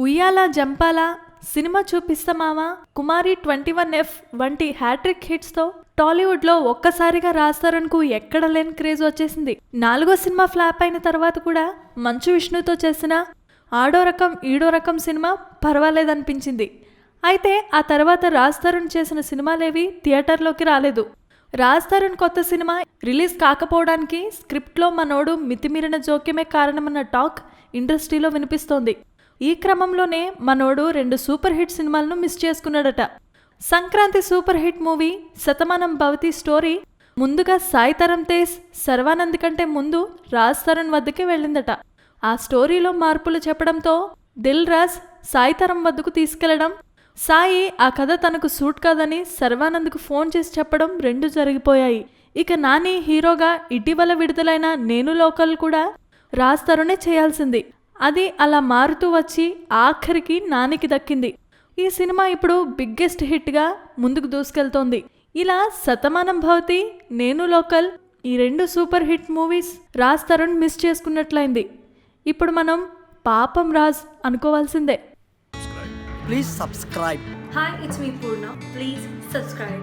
ఉయ్యాల జంపాల, సినిమా చూపిస్తామావా, కుమారి 21F వంటి hat trick హిట్స్తో టాలీవుడ్లో ఒక్కసారిగా రాజ్ తరుణ్కు ఎక్కడ లేని క్రేజ్ వచ్చేసింది. 4వ సినిమా ఫ్లాప్ అయిన తర్వాత కూడా మంచు విష్ణుతో చేసిన ఆడో రకం ఈడో రకం సినిమా పర్వాలేదనిపించింది. అయితే ఆ తర్వాత రాజ్ తరుణ్ చేసిన సినిమాలేవి థియేటర్లోకి రాలేదు. రాజ్ తరుణ్ కొత్త సినిమా రిలీజ్ కాకపోవడానికి స్క్రిప్ట్లో మనోడు మితిమీరిన జోక్యమే కారణమన్న టాక్ ఇండస్ట్రీలో వినిపిస్తోంది. ఈ క్రమంలోనే మనోడు 2 సూపర్ హిట్ సినిమాలను మిస్ చేసుకున్నాడట. Sankranti super hit movie Shatamanam Bhavati story ముందుగా సాయి తరం తేజ్ శర్వానంద్ కంటే ముందు రాజ్ తరుణ్ వద్దకే వెళ్ళిందట. ఆ స్టోరీలో మార్పులు చెప్పడంతో దిల్ రాజ్ సాయి తరం వద్దకు తీసుకెళ్లడం, సాయి ఆ కథ తనకు సూట్ కాదని శర్వానంద్కు ఫోన్ చేసి చెప్పడం 2 జరిగిపోయాయి. ఇక నాని హీరోగా ఇటీవల విడుదలైన నేను లోకల్ కూడా రాజ్ తరుణే చేయాల్సింది. అది అలా మారుతూ వచ్చి ఆఖరికి నానికి దక్కింది. ఈ సినిమా ఇప్పుడు బిగ్గెస్ట్ హిట్గా ముందుకు దూసుకెళ్తోంది. ఇలా శతమానం భవతి, నేను లోకల్ ఈ 2 super hit movies Raj Tarun miss చేసుకున్నట్లయింది. ఇప్పుడు మనం పాపం Raj అనుకోవాల్సిందే. Please subscribe. Hi, it's me Purna. Please subscribe.